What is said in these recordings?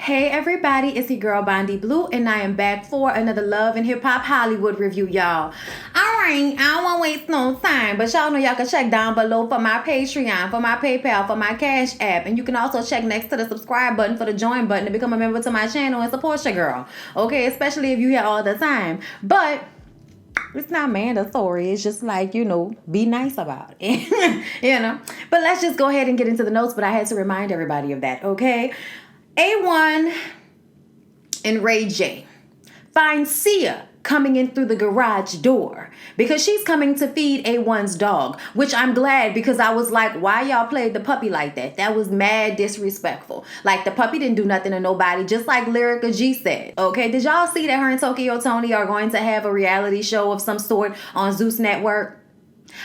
Hey everybody, it's your girl Bondy Blue, and I am back for another Love and Hip Hop Hollywood review, y'all. Alright, I don't want to waste no time, but y'all know y'all can check down below for my Patreon, for my PayPal, for my Cash App, and you can also check next to the subscribe button for the join button to become a member to my channel and support your girl. Okay, especially if you here all the time. But it's not mandatory. It's just like, be nice about it. But let's just go ahead and get into the notes, but I had to remind everybody of that, okay? A1 and Ray J find Sia coming in through the garage door because she's coming to feed A1's dog, which I'm glad, because I was like, why y'all played the puppy like that? That was mad disrespectful. Like, the puppy didn't do nothing to nobody, just like Lyrica G said. Okay, did y'all see that her and Tokyo Tony are going to have a reality show of some sort on Zeus Network?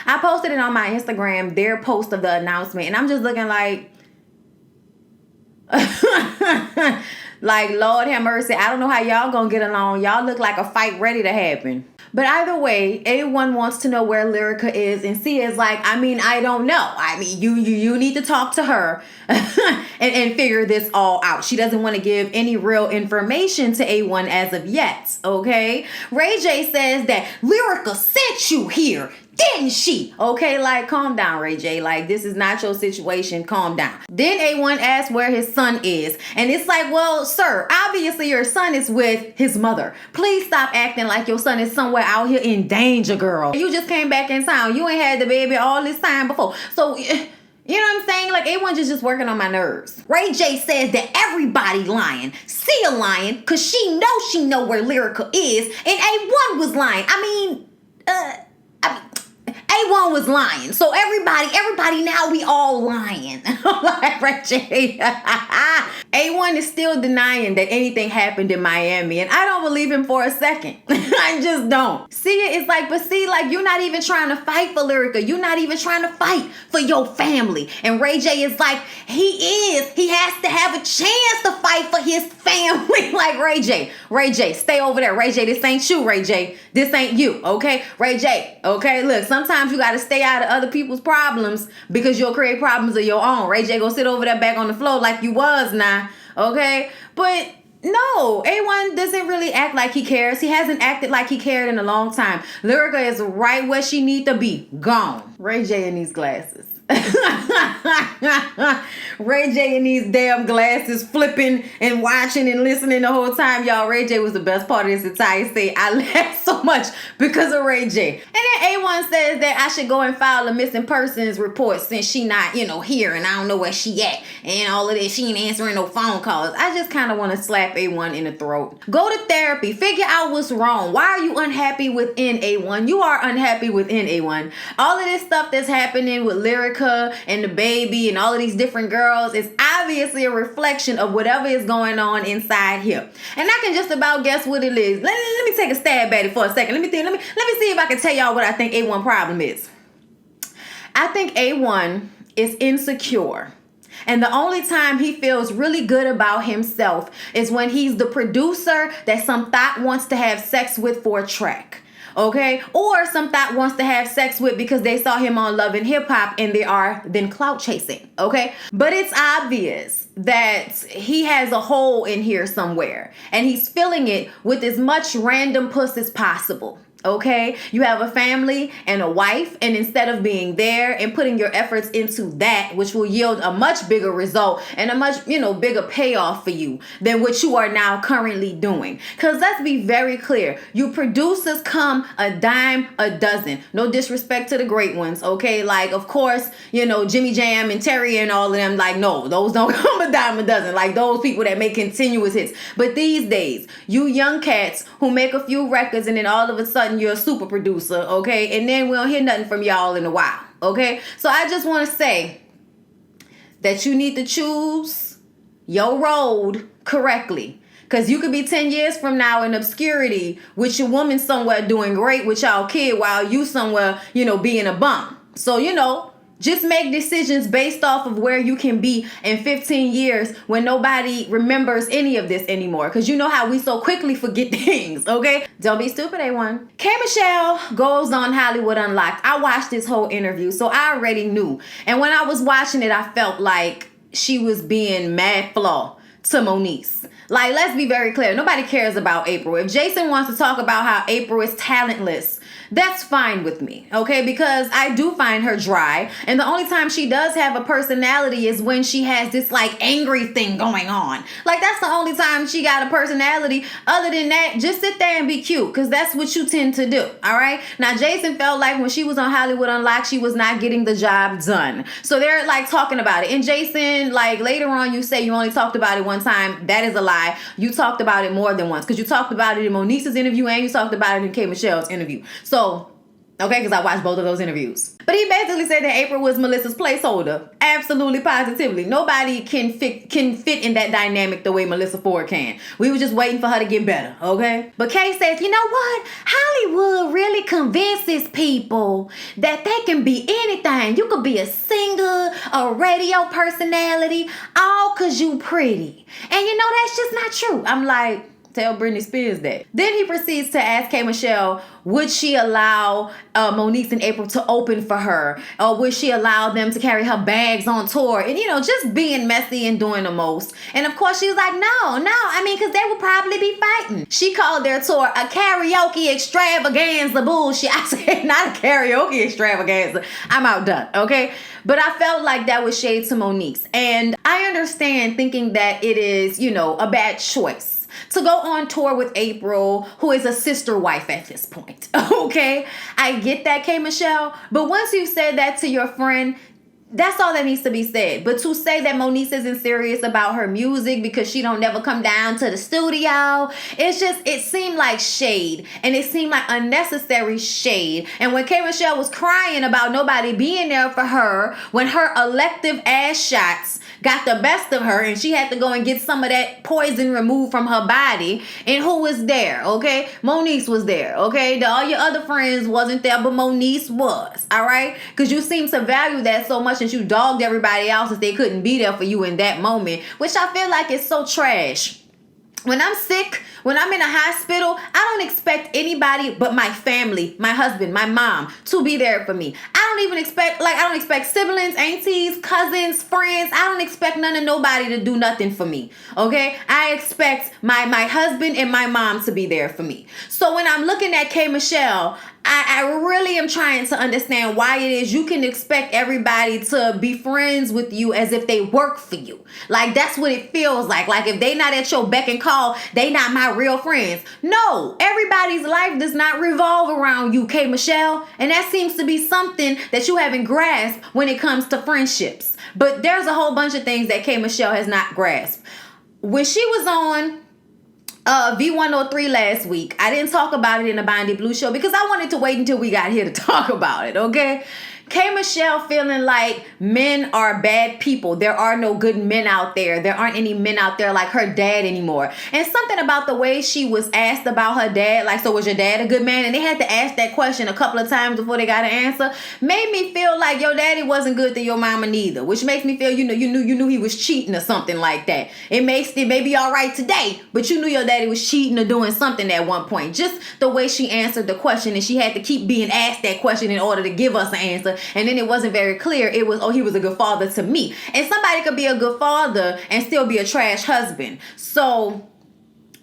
I posted it on my Instagram, their post of the announcement, and I'm just looking like, like, Lord have mercy. I don't know how y'all gonna get along. Y'all look like a fight ready to happen. But either way, A1 wants to know where Lyrica is, and Sia is like, I don't know. You need to talk to her and figure this all out. She doesn't want to give any real information to A1 as of yet, okay? Ray J says that Lyrica sent you here, didn't she? Okay, like, calm down, Ray J. Like, this is not your situation. Calm down. Then A1 asks where his son is. And it's like, well, sir, obviously your son is with his mother. Please stop acting like your son is somewhere out here in danger, girl. You just came back in town. You ain't had the baby all this time before. So, you know what I'm saying? Like, A1 just working on my nerves. Ray J says that everybody lying. Sia lying because she know where Lyrica is. And A1 was lying. A1 was lying. So everybody now we all lying. Like Ray J. A1 is still denying that anything happened in Miami, and I don't believe him for a second. I just don't. Sia is like, but see, like, you're not even trying to fight for Lyrica. You're not even trying to fight for your family. And Ray J is like, he is. He has to have a chance to fight for his family. Like, Ray J, stay over there. Ray J, this ain't you, Ray J. This ain't you, okay? Ray J, okay? Look, sometimes you got to stay out of other people's problems because you'll create problems of your own. Ray J, go sit over there back on the floor like you was now, okay? But no, A1 doesn't really act like he cares. He hasn't acted like he cared in a long time. Lyrica is right where she need to be. Gone. Ray J in these glasses. Ray J in these damn glasses, flipping and watching and listening the whole time. Y'all, Ray J was the best part of this entire thing. I laughed so much because of Ray J. And then A1 says that I should go and file a missing persons report since she not, here, and I don't know where she at and all of this. She ain't answering no phone calls. I just kind of want to slap A1 in the throat. Go to therapy. Figure out what's wrong. Why are you unhappy within A1? You are unhappy within A1. All of this stuff that's happening with Lyrica and the baby and all of these different girls is obviously a reflection of whatever is going on inside here. And I can just about guess what it is. Let me take a stab at it for a second. Let me see if I can tell y'all what I think A1 problem is. I think A1 is insecure. And the only time he feels really good about himself is when he's the producer that some thought wants to have sex with for a track. Okay, or some thought wants to have sex with because they saw him on Love and Hip Hop and they are then clout chasing. Okay, but it's obvious that he has a hole in here somewhere and he's filling it with as much random puss as possible. Okay, you have a family and a wife, and instead of being there and putting your efforts into that, which will yield a much bigger result and a much, bigger payoff for you than what you are now currently doing. Because let's be very clear, you producers come a dime a dozen. No disrespect to the great ones, okay? Like, of course, Jimmy Jam and Terry and all of them, like, no, those don't come a dime a dozen. Like, those people that make continuous hits. But these days, you young cats who make a few records and then all of a sudden you're a super producer, okay? And then we don't hear nothing from y'all in a while, okay? So I just want to say that you need to choose your road correctly. Because you could be 10 years from now in obscurity with your woman somewhere doing great with y'all kid while you somewhere, being a bum. So, just make decisions based off of where you can be in 15 years when nobody remembers any of this anymore. Because you know how we so quickly forget things, okay? Don't be stupid, A1. K. Michelle goes on Hollywood Unlocked. I watched this whole interview, so I already knew. And when I was watching it, I felt like she was being mad flaw to Moniece. Like, let's be very clear. Nobody cares about April. If Jason wants to talk about how April is talentless, that's fine with me, okay? Because I do find her dry. And the only time she does have a personality is when she has this like angry thing going on. Like, that's the only time she got a personality. Other than that, just sit there and be cute, because that's what you tend to do, all right? Now, Jason felt like when she was on Hollywood Unlocked, she was not getting the job done. So they're like talking about it. And Jason, like later on, you say you only talked about it one time. That is a lie. You talked about it more than once, because you talked about it in Moniece's interview and you talked about it in K. Michelle's interview. So, okay, because I watched both of those interviews. But he basically said that April was Melissa's placeholder. Absolutely, positively. Nobody can fit in that dynamic the way Melissa Ford can. We were just waiting for her to get better, okay? But Kay says, you know what? Hollywood really convinces people that they can be anything. You could be a singer, a radio personality, all because you pretty. And you know, that's just not true. I'm like, tell Britney Spears that. Then he proceeds to ask K. Michelle, would she allow Moniece and April to open for her? Or would she allow them to carry her bags on tour? And, you know, just being messy and doing the most. And of course, she was like, no. I mean, because they would probably be fighting. She called their tour a karaoke extravaganza bullshit. I said, not a karaoke extravaganza. I'm outdone, okay? But I felt like that was shade to Moniece. And I understand thinking that it is, you know, a bad choice to go on tour with April, who is a sister wife at this point. Okay? I get that, K. Michelle. But once you said that to your friend, that's all that needs to be said. But to say that Moniece isn't serious about her music because she don't never come down to the studio, it seemed like shade. And it seemed like unnecessary shade. And when K. Michelle was crying about nobody being there for her, when her elective ass shots got the best of her and she had to go and get some of that poison removed from her body, and who was there, okay? Moniece was there, okay? All your other friends wasn't there, but Moniece was, all right? Because you seem to value that so much and you dogged everybody else if they couldn't be there for you in that moment, which I feel like is so trash. When I'm sick, when I'm in a hospital, I don't expect anybody but my family, my husband, my mom to be there for me. I don't expect siblings, aunties, cousins, friends. I don't expect none of nobody to do nothing for me, okay? I expect my husband and my mom to be there for me. So when I'm looking at K. Michelle, I really am trying to understand why it is you can expect everybody to be friends with you as if they work for you. Like, that's what it feels like. Like, if they not at your beck and call, they not my real friends. No, everybody's life does not revolve around you, K. Michelle. And that seems to be something that you haven't grasped when it comes to friendships. But there's a whole bunch of things that K. Michelle has not grasped. When she was on V103 last week, I didn't talk about it in the Bondy Blue show because I wanted to wait until we got here to talk about it, okay? K. Michelle feeling like men are bad people. There are no good men out there. There aren't any men out there like her dad anymore. And something about the way she was asked about her dad, like, so was your dad a good man? And they had to ask that question a couple of times before they got an answer. Made me feel like your daddy wasn't good to your mama neither, which makes me feel, you knew he was cheating or something like that. It may be all right today, but you knew your daddy was cheating or doing something at one point. Just the way she answered the question, and she had to keep being asked that question in order to give us an answer. And then it wasn't very clear. It was, he was a good father to me. And somebody could be a good father and still be a trash husband. So,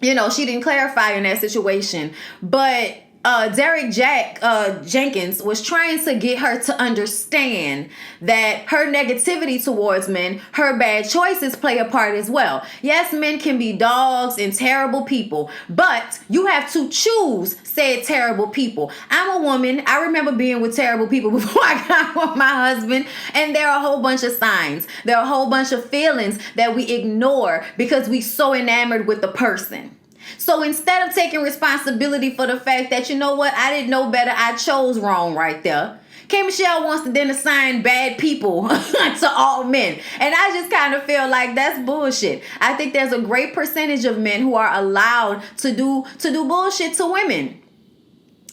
she didn't clarify in that situation. But Derek Jenkins was trying to get her to understand that her negativity towards men, her bad choices play a part as well. Yes, men can be dogs and terrible people, but you have to choose said terrible people. I'm a woman. I remember being with terrible people before I got with my husband, and there are a whole bunch of signs. There are a whole bunch of feelings that we ignore because we so enamored with the person. So instead of taking responsibility for the fact that, you know what, I didn't know better, I chose wrong right there, K. Michelle wants to then assign bad people to all men. And I just kind of feel like that's bullshit. I think there's a great percentage of men who are allowed to do bullshit to women.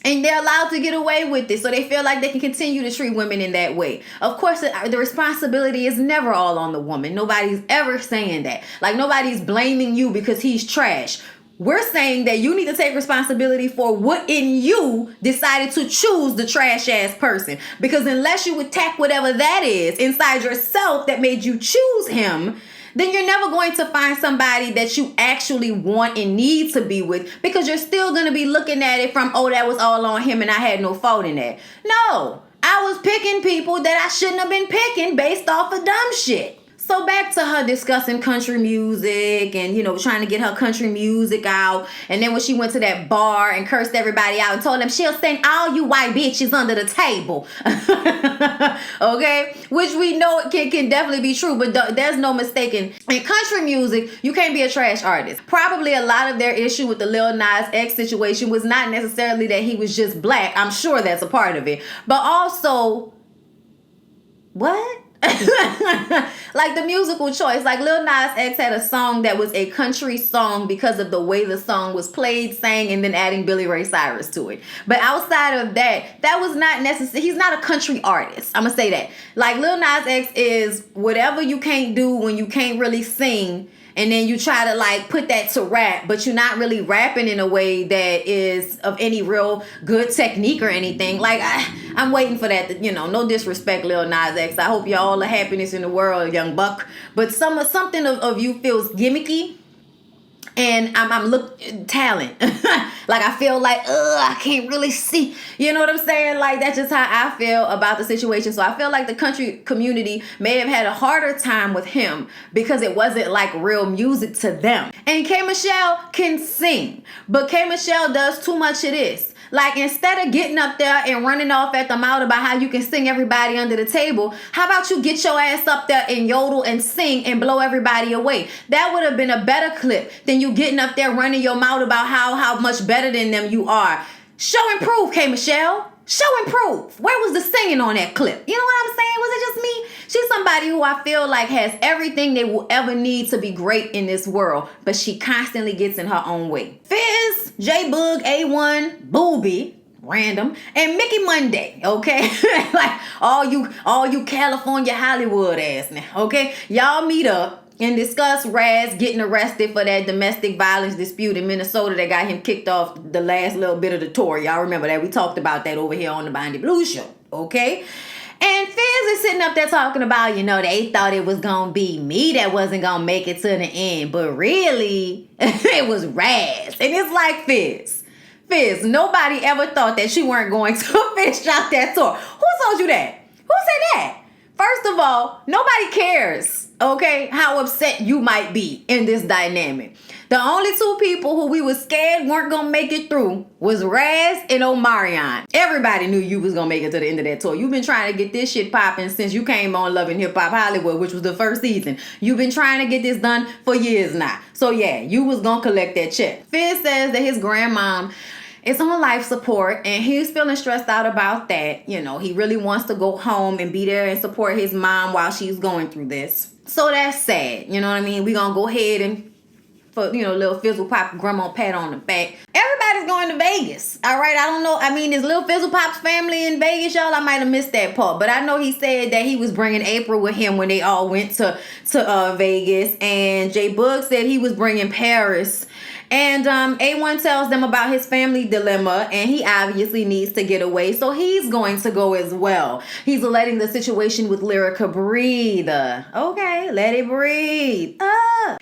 And they're allowed to get away with it. So they feel like they can continue to treat women in that way. Of course, the responsibility is never all on the woman. Nobody's ever saying that. Like, nobody's blaming you because he's trash. We're saying that you need to take responsibility for what in you decided to choose the trash ass person. Because unless you attack whatever that is inside yourself that made you choose him, then you're never going to find somebody that you actually want and need to be with, because you're still going to be looking at it from, oh, that was all on him and I had no fault in that. No, I was picking people that I shouldn't have been picking based off of dumb shit. So back to her discussing country music and, you know, trying to get her country music out. And then when she went to that bar and cursed everybody out and told them she'll sing all you white bitches under the table. Okay? Which we know can definitely be true, but there's no mistaking. In country music, you can't be a trash artist. Probably a lot of their issue with the Lil Nas X situation was not necessarily that he was just black. I'm sure that's a part of it. But also, what? Like the musical choice. Like Lil Nas X had a song that was a country song because of the way the song was played, sang, and then adding Billy Ray Cyrus to it. But outside of that was not necessary. He's not a country artist. I'm gonna say that. Like Lil Nas X is whatever you can't do when you can't really sing, and then you try to like put that to rap, but you're not really rapping in a way that is of any real good technique or anything. Like I'm waiting for that. You know, no disrespect, Lil Nas X. I hope you all the happiness in the world, young buck. But something of you feels gimmicky. And I'm talent. Like I feel like, I can't really see. You know what I'm saying? Like that's just how I feel about the situation. So I feel like the country community may have had a harder time with him because it wasn't like real music to them. And K Michelle can sing, but K Michelle does too much of this. Like instead of getting up there and running off at the mouth about how you can sing everybody under the table, how about you get your ass up there and yodel and sing and blow everybody away? That would have been a better clip than you getting up there running your mouth about how much better than them you are. Show and prove, K Michelle. Show and prove. Where was the singing on that clip? You know what I'm saying? Was it just me? She's somebody who I feel like has everything they will ever need to be great in this world, but she constantly gets in her own way. Fizz, J-Boog, A1, Booby, random, and Mickey Monday, okay? Like all you California Hollywood ass now, okay? Y'all meet up and discuss Raz getting arrested for that domestic violence dispute in Minnesota that got him kicked off the last little bit of the tour. Y'all remember that? We talked about that over here on the Bondy Blue Show, okay? And Fizz is sitting up there talking about, you know, they thought it was going to be me that wasn't going to make it to the end. But really, it was Raz. And it's like, Fizz, nobody ever thought that you weren't going to finish out that tour. Who told you that? Who said that? First of all, nobody cares, okay, how upset you might be in this dynamic. The only two people who we was scared weren't going to make it through was Raz and Omarion. Everybody knew you was going to make it to the end of that tour. You've been trying to get this shit popping since you came on Love and Hip Hop Hollywood, which was the first season. You've been trying to get this done for years now. So yeah, you was going to collect that check. Fizz says that his grandmom is on life support and he's feeling stressed out about that. You know, he really wants to go home and be there and support his mom while she's going through this. So that's sad. You know what I mean? We're going to go ahead and, for, you know, little Fizzle Pop grandma pat on the back. Everybody's going to Vegas. All right. I don't know. I mean, is Lil Fizzle Pop's family in Vegas, y'all? I might have missed that part. But I know he said that he was bringing April with him when they all went to Vegas. And J-Boog said he was bringing Paris. And A1 tells them about his family dilemma, and he obviously needs to get away, so he's going to go as well. He's letting the situation with Lyrica breathe. Okay, let it breathe.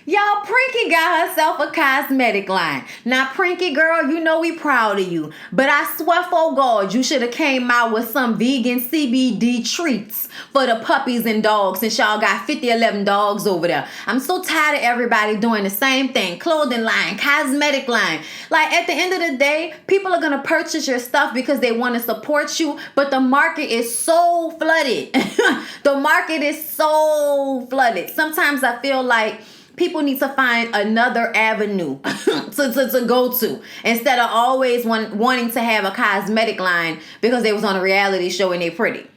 Y'all, Prinky got herself a cosmetic line. Now, Prinky girl, you know we proud of you, but I swear for God, you should have came out with some vegan CBD treats for the puppies and dogs since y'all got 11 dogs over there. I'm so tired of everybody doing the same thing. Clothing line, cosmetic line. Like at the end of the day, people are going to purchase your stuff because they want to support you, but the market is so flooded. The market is so flooded. Sometimes I feel like people need to find another avenue to go to instead of always wanting to have a cosmetic line because they was on a reality show and they pretty.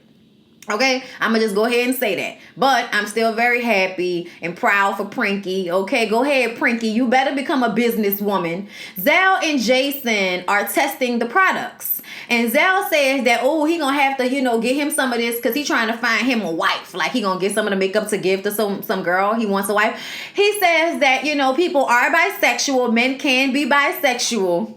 Okay, I'm going to just go ahead and say that. But I'm still very happy and proud for Prinky. Okay, go ahead, Prinky. You better become a businesswoman. Zell and Jason are testing the products. And Zell says that, oh, he going to have to, you know, get him some of this because he's trying to find him a wife. Like he going to get some of the makeup to give to some girl. He wants a wife. He says that, you know, people are bisexual. Men can be bisexual.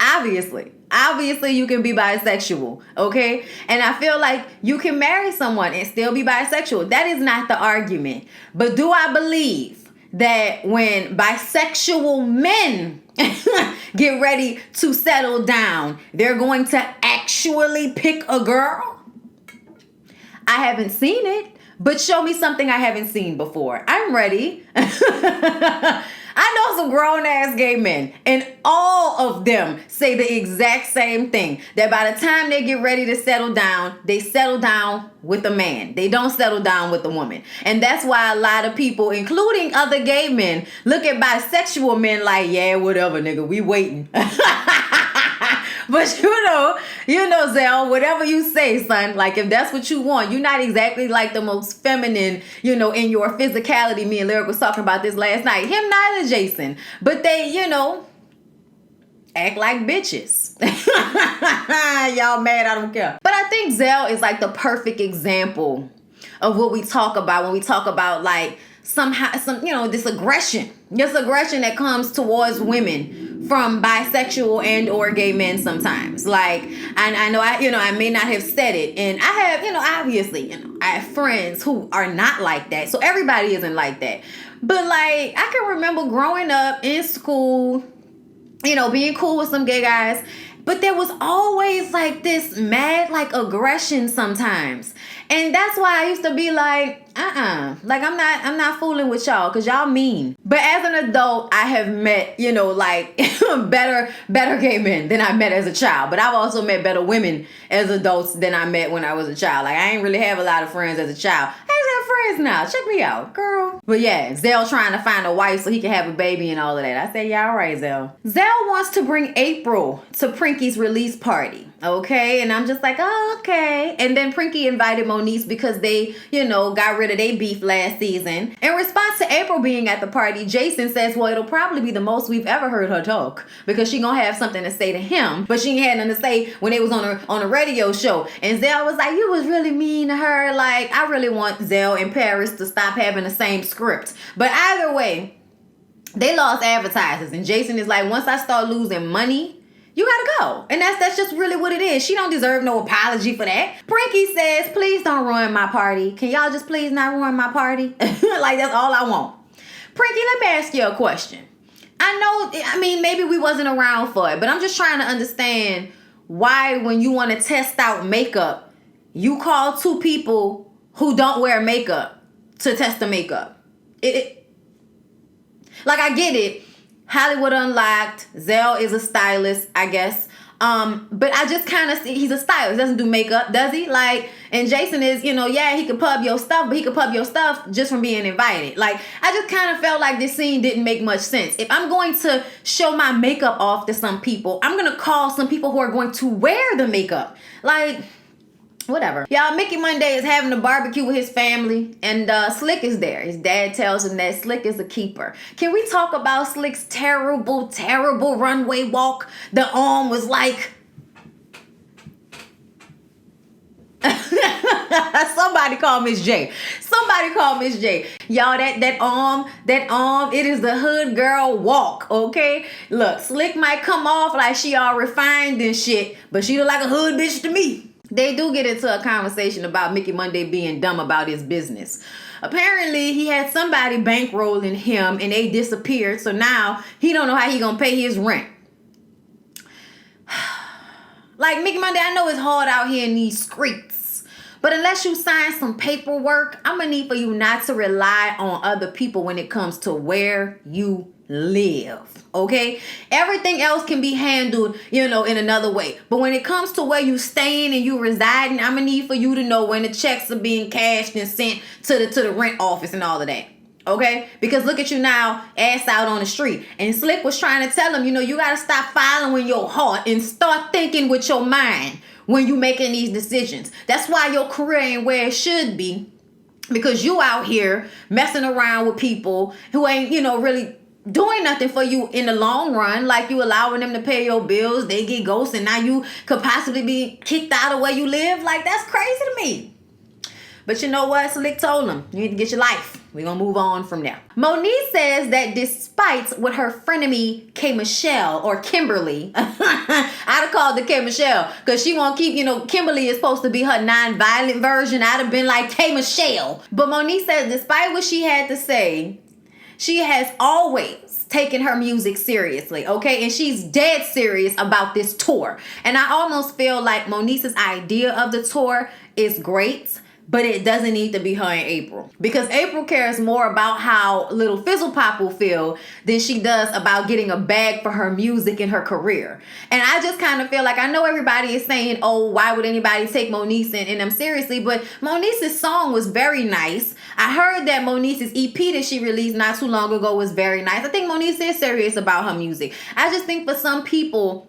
Obviously. Obviously, you can be bisexual, okay? And I feel like you can marry someone and still be bisexual. That is not the argument. But do I believe that when bisexual men get ready to settle down, they're going to actually pick a girl? I haven't seen it, but show me something I haven't seen before. I'm ready. I know some grown-ass gay men, and all of them say the exact same thing, that by the time they get ready to settle down, they settle down with a man. They don't settle down with a woman. And that's why a lot of people, including other gay men, look at bisexual men like, yeah, whatever, nigga, we waiting. But you know, Zell, whatever you say, son, like if that's what you want, you're not exactly like the most feminine, in your physicality. Me and Lyric was talking about this last night. Him neither, Jason. But they, act like bitches. Y'all mad, I don't care. But I think Zell is like the perfect example of what we talk about when we talk about like this aggression that comes towards women from bisexual and or gay men sometimes. Like, and I know I may not have said it, and I have, obviously, I have friends who are not like that. So everybody isn't like that. But like, I can remember growing up in school, being cool with some gay guys, but there was always like this mad like aggression sometimes. And that's why I used to be like, like I'm not fooling with y'all because y'all mean. But as an adult, I have met, like better gay men than I met as a child. But I've also met better women as adults than I met when I was a child. Like I ain't really have a lot of friends as a child. I just have friends now. Check me out, girl. But yeah, Zell trying to find a wife so he can have a baby and all of that. I say, yeah, all right, Zell. Zell wants to bring April to Prinky's release party. Okay, and I'm just like, oh, okay. And then Prinky invited Moniece because they, got rid of their beef last season. In response to April being at the party, Jason says, well, it'll probably be the most we've ever heard her talk because she gonna have something to say to him, but she ain't had nothing to say when they was on a radio show. And Zell was like, you was really mean to her. Like, I really want Zell and Paris to stop having the same script. But either way, they lost advertisers, and Jason is like, once I start losing money, you gotta go. And that's just really what it is. She don't deserve no apology for that. Prinky says, please don't ruin my party. Can y'all just please not ruin my party? Like, that's all I want. Prinky, let me ask you a question. I mean, maybe we wasn't around for it, but I'm just trying to understand why when you want to test out makeup, you call two people who don't wear makeup to test the makeup. Like, I get it. Hollywood Unlocked. Zell is a stylist, I guess. But I just kind of see he's a stylist. Doesn't do makeup, does he? Like, and Jason is, yeah, he could pub your stuff, but he could pub your stuff just from being invited. Like, I just kind of felt like this scene didn't make much sense. If I'm going to show my makeup off to some people, I'm going to call some people who are going to wear the makeup. Like, whatever. Y'all, Mickey Monday is having a barbecue with his family, and Slick is there. His dad tells him that Slick is a keeper. Can we talk about Slick's terrible, terrible runway walk? The arm was like... Somebody call Miss J. Somebody call Miss J. Y'all, that arm, it is the hood girl walk, okay? Look, Slick might come off like she all refined and shit, but she look like a hood bitch to me. They do get into a conversation about Mickey Monday being dumb about his business. Apparently, he had somebody bankrolling him and they disappeared. So now he don't know how he gonna pay his rent. Like, Mickey Monday, I know it's hard out here in these streets, but unless you sign some paperwork, I'm gonna need for you not to rely on other people when it comes to where you live. Okay, everything else can be handled, in another way. But when it comes to where you staying and you residing, I'm gonna need for you to know when the checks are being cashed and sent to the rent office and all of that. Okay, because look at you now, ass out on the street. And Slick was trying to tell him, you gotta stop following your heart and start thinking with your mind when you making these decisions. That's why your career ain't where it should be, because you out here messing around with people who ain't, really doing nothing for you in the long run. Like, you allowing them to pay your bills, they get ghosts, and now you could possibly be kicked out of where you live. Like, that's crazy to me. But you know what? Slick told him, you need to get your life. We're going to move on from there. Monique says that despite what her frenemy K. Michelle or Kimberly, I'd have called the K. Michelle because she won't keep, Kimberly is supposed to be her non-violent version. I'd have been like K. Michelle. But Monique says despite what she had to say, she has always taken her music seriously, okay? And she's dead serious about this tour. And I almost feel like Monique's idea of the tour is great, but it doesn't need to be her and April. Because April cares more about how Little Fizzle Pop will feel than she does about getting a bag for her music and her career. And I just kind of feel like, I know everybody is saying, oh, why would anybody take Monique and them seriously? But Monique's song was very nice. I heard that Monique's EP that she released not too long ago was very nice. I think Monique is serious about her music. I just think for some people,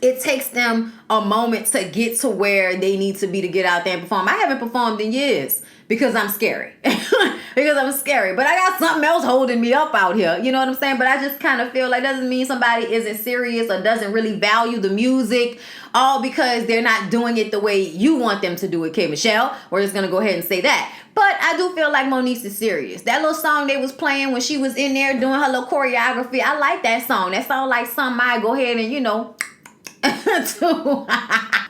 it takes them a moment to get to where they need to be to get out there and perform. I haven't performed in years because I'm scary. Because I'm scary. But I got something else holding me up out here. You know what I'm saying? But I just kind of feel like doesn't mean somebody isn't serious or doesn't really value the music, all because they're not doing it the way you want them to do it, K. Michelle. We're just going to go ahead and say that. But I do feel like Monique is serious. That little song they was playing when she was in there doing her little choreography, I like that song. That sounds like something I go ahead and,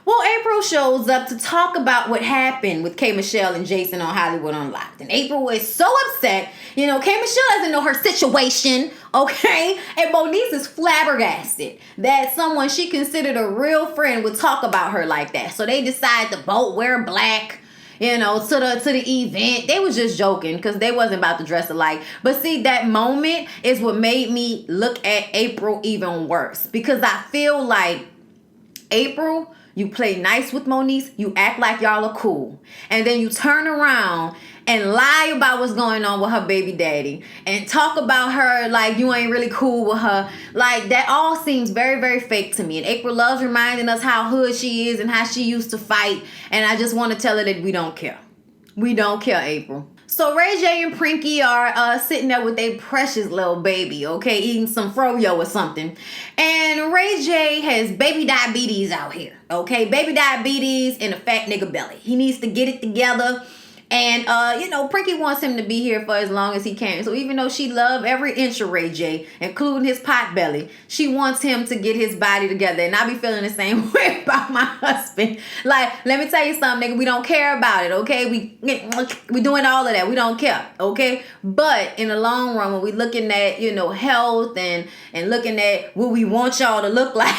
Well, April shows up to talk about what happened with K. Michelle and Jason on Hollywood Unlocked. And April is so upset. K. Michelle doesn't know her situation, okay? And Monique is flabbergasted that someone she considered a real friend would talk about her like that. So they decide to both wear black, to the event. They was just joking because they wasn't about to dress alike. But see, that moment is what made me look at April even worse. Because I feel like April, you play nice with Monique, you act like y'all are cool. And then you turn around and lie about what's going on with her baby daddy and talk about her like you ain't really cool with her. Like, that all seems very, very fake to me. And April loves reminding us how hood she is and how she used to fight. And I just want to tell her that we don't care. We don't care, April. So Ray J and Prinky are sitting there with their precious little baby, okay, eating some froyo or something. And Ray J has baby diabetes out here, okay? Baby diabetes and a fat nigga belly. He needs to get it together. And, Prinky wants him to be here for as long as he can. So even though she loved every inch of Ray J, including his pot belly, she wants him to get his body together. And I be feeling the same way about my husband. Like, let me tell you something, nigga. We don't care about it, okay? We doing all of that. We don't care, okay? But in the long run, when we looking at, health and looking at what we want y'all to look like,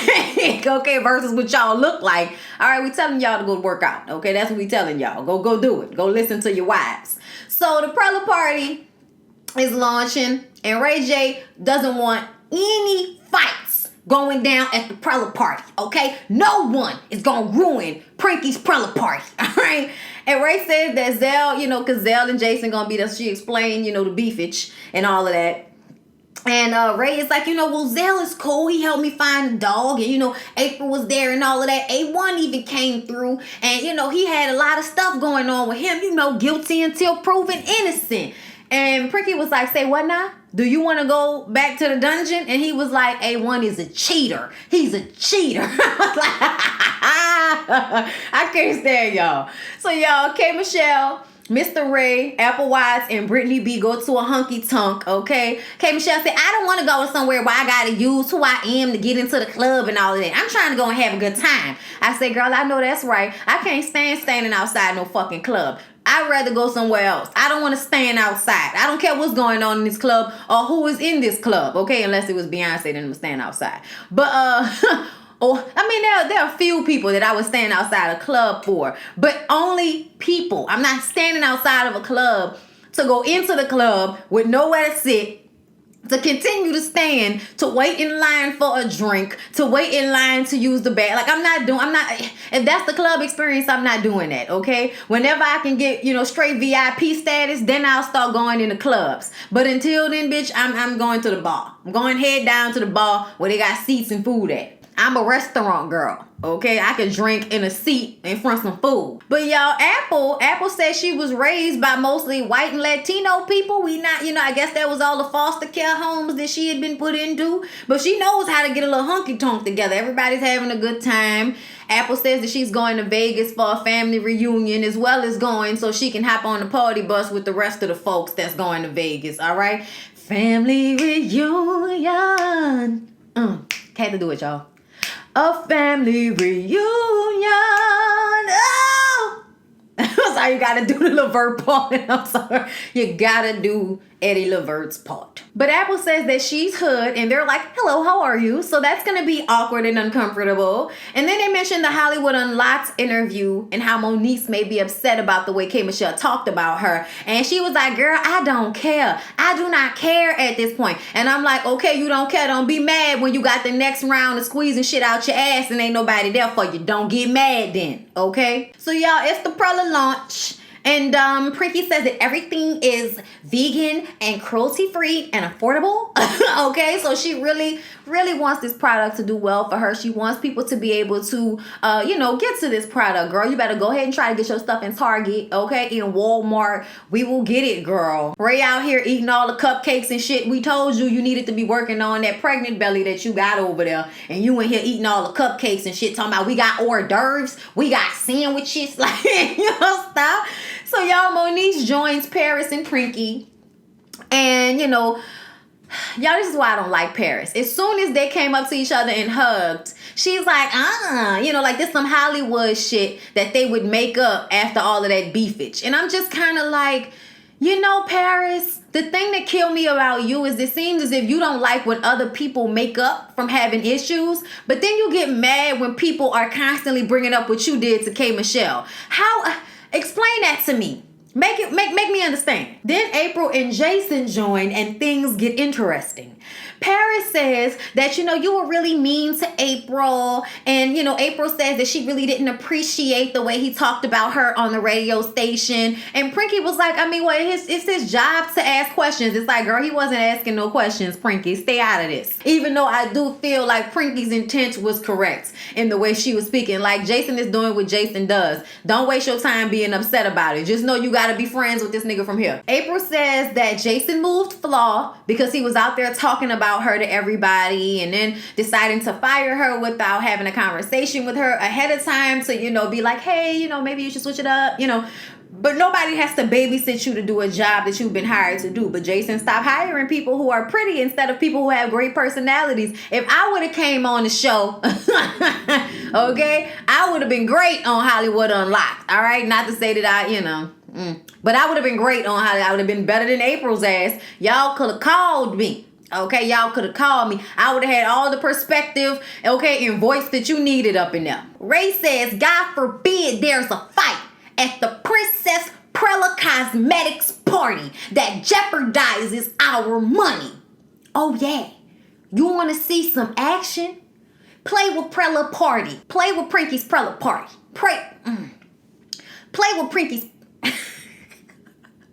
okay, versus what y'all look like, all right, we telling y'all to go work out, okay? That's what we telling y'all. Go do it. Go listen to your wives. So the Prella Party is launching, and Ray J doesn't want any fights going down at the Prella Party, okay? No one is gonna ruin Prinky's Prella Party, all right? And Ray says that Zell, because Zell and Jason gonna be there. She explained, the beefage and all of that. And Ray is like, well, Zell is cool. He helped me find a dog. And, April was there and all of that. A1 even came through. And, he had a lot of stuff going on with him. Guilty until proven innocent. And Prinky was like, say what now? Do you want to go back to the dungeon? And he was like, A1 is a cheater. He's a cheater. I was like, I can't stand y'all. So, y'all, K. Michelle, Mr. Ray, Apple Watts, and Brittany B go to a hunky tonk, okay? K. Michelle said, I don't want to go somewhere where I got to use who I am to get into the club and all of that. I'm trying to go and have a good time. I said, girl, I know that's right. I can't stand standing outside no fucking club. I'd rather go somewhere else. I don't want to stand outside. I don't care what's going on in this club or who is in this club, okay? Unless it was Beyonce, then it was stand outside. But, there are a few people that I would stand outside a club for, but only people. I'm not standing outside of a club to go into the club with nowhere to sit, to continue to stand, to wait in line for a drink, to wait in line to use the bag. Like, if that's the club experience, I'm not doing that, okay? Whenever I can get, straight VIP status, then I'll start going in the clubs. But until then, bitch, I'm going to the bar. I'm going head down to the bar where they got seats and food at. I'm a restaurant girl. Okay, I could drink in a seat in front of some food. But y'all, Apple said she was raised by mostly white and Latino people. I guess that was all the foster care homes that she had been put into. But she knows how to get a little hunky tonk together. Everybody's having a good time. Apple says that she's going to Vegas for a family reunion, as well as going so she can hop on the party bus with the rest of the folks that's going to Vegas. All right, family reunion. Had to do it, y'all. A family reunion. Oh! I'm sorry, you gotta do the Levert part. I'm sorry. You gotta do Eddie Levert's part. But Apple says that she's hood, and they're like, hello, how are you? So that's gonna be awkward and uncomfortable. And then they mentioned the Hollywood Unlocked interview and how Moniece may be upset about the way K. Michelle talked about her. And she was like, girl, I don't care. I do not care at this point. And I'm like, okay, you don't care. Don't be mad when you got the next round of squeezing shit out your ass and ain't nobody there for you. Don't get mad then, okay? So y'all, it's the Prella launch. And Prinky says that everything is vegan and cruelty-free and affordable. Okay, so she really wants this product to do well for her. She wants people to be able to, get to this product, girl. You better go ahead and try to get your stuff in Target, okay? In Walmart. We will get it, girl. Ray out here eating all the cupcakes and shit. We told you needed to be working on that pregnant belly that you got over there. And you in here eating all the cupcakes and shit, talking about we got hors d'oeuvres, we got sandwiches, like, stop. So y'all, Moniece joins Paris and Prinky. And, y'all, this is why I don't like Paris. As soon as they came up to each other and hugged, she's like, like this some Hollywood shit that they would make up after all of that beefage. And I'm just kind of like, Paris, the thing that killed me about you is it seems as if you don't like what other people make up from having issues, but then you get mad when people are constantly bringing up what you did to K. Michelle. Explain that to me. Make me understand. Then April and Jason join and things get interesting. Paris says that, you were really mean to April. And, April says that she really didn't appreciate the way he talked about her on the radio station. And Prinky was like, it's his job to ask questions. It's like, girl, he wasn't asking no questions, Prinky. Stay out of this. Even though I do feel like Prinky's intent was correct in the way she was speaking. Like, Jason is doing what Jason does. Don't waste your time being upset about it. Just know you got to be friends with this nigga from here. April says that Jason moved Flaw because he was out there talking about her to everybody and then deciding to fire her without having a conversation with her ahead of time to, be like, hey, maybe you should switch it up, But nobody has to babysit you to do a job that you've been hired to do. But Jason, stop hiring people who are pretty instead of people who have great personalities. If I would have came on the show, okay, I would have been great on Hollywood Unlocked. All right, not to say that but I would have been great on Hollywood. I would have been better than April's ass. Y'all could have called me. Okay, y'all could have called me. I would have had all the perspective, okay, and voice that you needed up in there. Ray says, God forbid there's a fight at the Princess Prella Cosmetics party that jeopardizes our money. Oh, yeah. You want to see some action? Play with Prella party. Play with Prinky's Prella party. Play with Prinky's...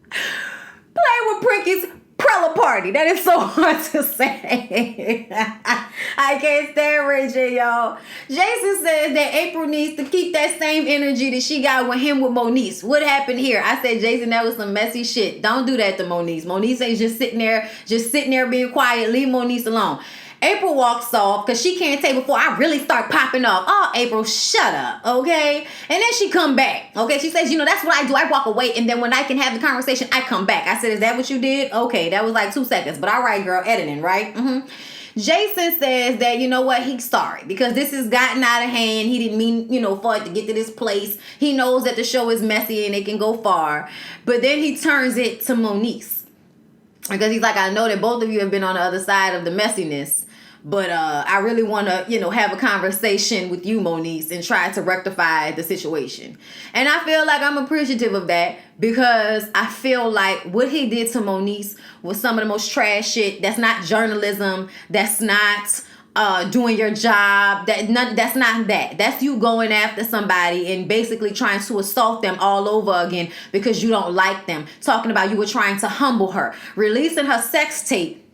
Play with Prinky's Prella party. That is so hard to say. I can't stand Ray J, y'all. Jason says that April needs to keep that same energy that she got with him with Moniece. What happened here? I said, Jason, that was some messy shit. Don't do that to Moniece. Moniece ain't just sitting there being quiet. Leave Moniece alone. April walks off because she can't take before I really start popping off. Oh, April, shut up, okay? And then she come back, okay? She says, that's what I do. I walk away, and then when I can have the conversation, I come back. I said, is that what you did? Okay, that was like 2 seconds. But all right, girl, editing, right? Jason says that, he's sorry because this has gotten out of hand. He didn't mean, for it to get to this place. He knows that the show is messy and it can go far. But then he turns it to Moniece because he's like, I know that both of you have been on the other side of the messiness. But I really want to, have a conversation with you, Moniece, and try to rectify the situation. And I feel like I'm appreciative of that because I feel like what he did to Moniece was some of the most trash shit. That's not journalism. That's not doing your job. That's not that. That's you going after somebody and basically trying to assault them all over again because you don't like them. Talking about you were trying to humble her. Releasing her sex tape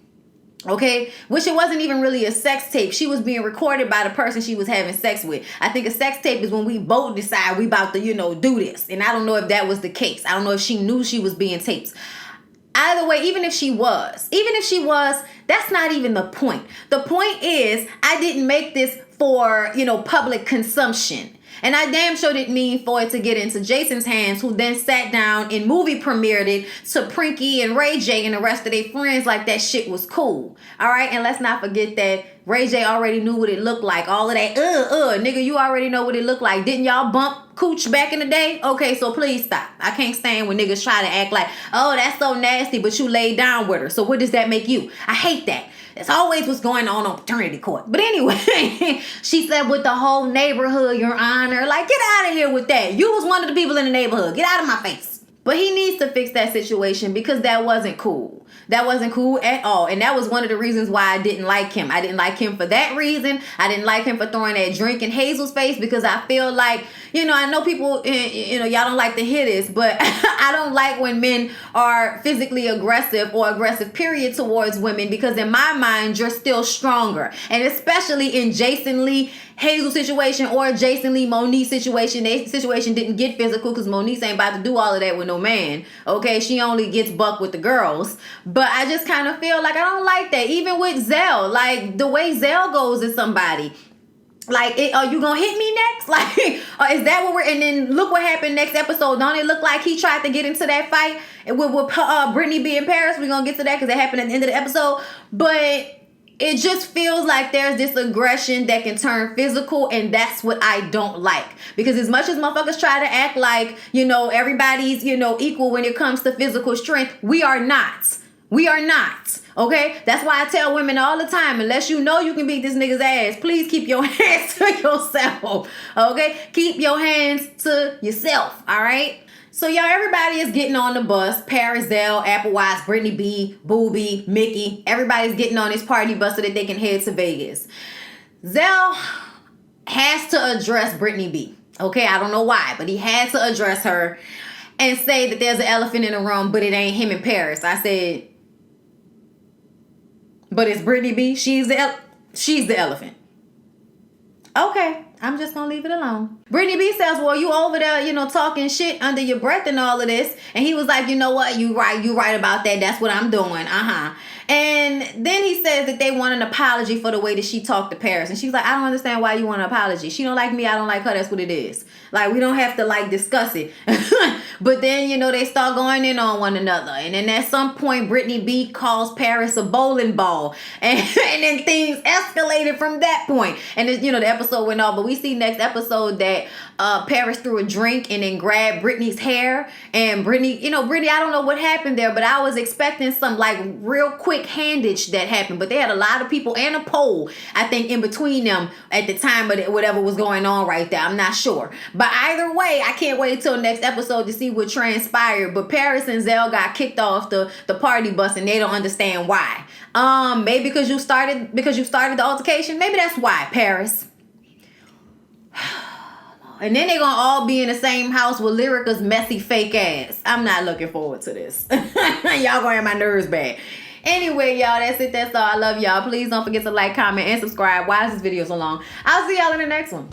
Okay, which it wasn't even really a sex tape. She was being recorded by the person she was having sex with. I think a sex tape is when we both decide we about to, do this. And I don't know if that was the case. I don't know if she knew she was being taped. Either way, even if she was, that's not even the point. The point is, I didn't make this for, public consumption. And I damn sure didn't mean for it to get into Jason's hands, who then sat down and movie premiered it to Prinky and Ray J and the rest of their friends like that shit was cool. All right, and let's not forget that Ray J already knew what it looked like. All of that, nigga, you already know what it looked like. Didn't y'all bump cooch back in the day? Okay, so please stop. I can't stand when niggas try to act like, oh, that's so nasty, but you laid down with her. So what does that make you? I hate that. That's always what's going on paternity court. But anyway, she said with the whole neighborhood, Your Honor, like, get out of here with that. You was one of the people in the neighborhood. Get out of my face. But he needs to fix that situation because that wasn't cool. That wasn't cool at all. And that was one of the reasons why I didn't like him. I didn't like him for that reason. I didn't like him for throwing that drink in Hazel's face because I feel like, I know people, y'all don't like to hear this, but I don't like when men are physically aggressive or aggressive, period, towards women, because in my mind, you're still stronger. And especially in Jason Lee, Hazel situation or Jason Lee, Monique situation. Their situation didn't get physical because Monique ain't about to do all of that with no man. Okay, she only gets buck with the girls. But I just kind of feel like I don't like that. Even with Zell, like the way Zell goes at somebody. Like, are you gonna hit me next? Like, is that what and then look what happened next episode. Don't it look like he tried to get into that fight with Brittany B in Paris? We're gonna get to that because it happened at the end of the episode. But it just feels like there's this aggression that can turn physical, and that's what I don't like. Because as much as motherfuckers try to act like, everybody's, equal when it comes to physical strength, we are not. We are not. Okay? That's why I tell women all the time, unless you know you can beat this nigga's ass, please keep your hands to yourself. Okay? Keep your hands to yourself. All right? So, y'all, everybody is getting on the bus. Paris, Zell, Applewise, Brittany B, Booby, Mickey. Everybody's getting on this party bus so that they can head to Vegas. Zell has to address Brittany B. Okay, I don't know why, but he has to address her and say that there's an elephant in the room, but it ain't him in Paris. I said, but it's Brittany B. She's the elephant. Okay, I'm just gonna leave it alone. Brittany B says, well, you over there, talking shit under your breath and all of this. And he was like, you know what? You right about that. That's what I'm doing. And then he says that they want an apology for the way that she talked to Paris. And she's like, I don't understand why you want an apology. She don't like me. I don't like her. That's what it is. Like, we don't have to, discuss it. But then, they start going in on one another. And then at some point, Brittany B calls Paris a bowling ball. And then things escalated from that point. And, the episode went on. But we see next episode that Paris threw a drink and then grabbed Brittany's hair. And Brittany, I don't know what happened there. But I was expecting some, real quick handage that happened. But they had a lot of people and a pole, I think, in between them at the time of whatever was going on right there. I'm not sure. But either way, I can't wait till next episode to see what transpired. But Paris and Zell got kicked off the party bus and they don't understand why. Maybe because you started the altercation. Maybe that's why, Paris. And then they're gonna all be in the same house with Lyrica's messy fake ass. I'm not looking forward to this. Y'all gonna have my nerves back. Anyway, y'all, that's it. That's all. I love y'all. Please don't forget to like, comment, and subscribe. Why is this video so long? I'll see y'all in the next one.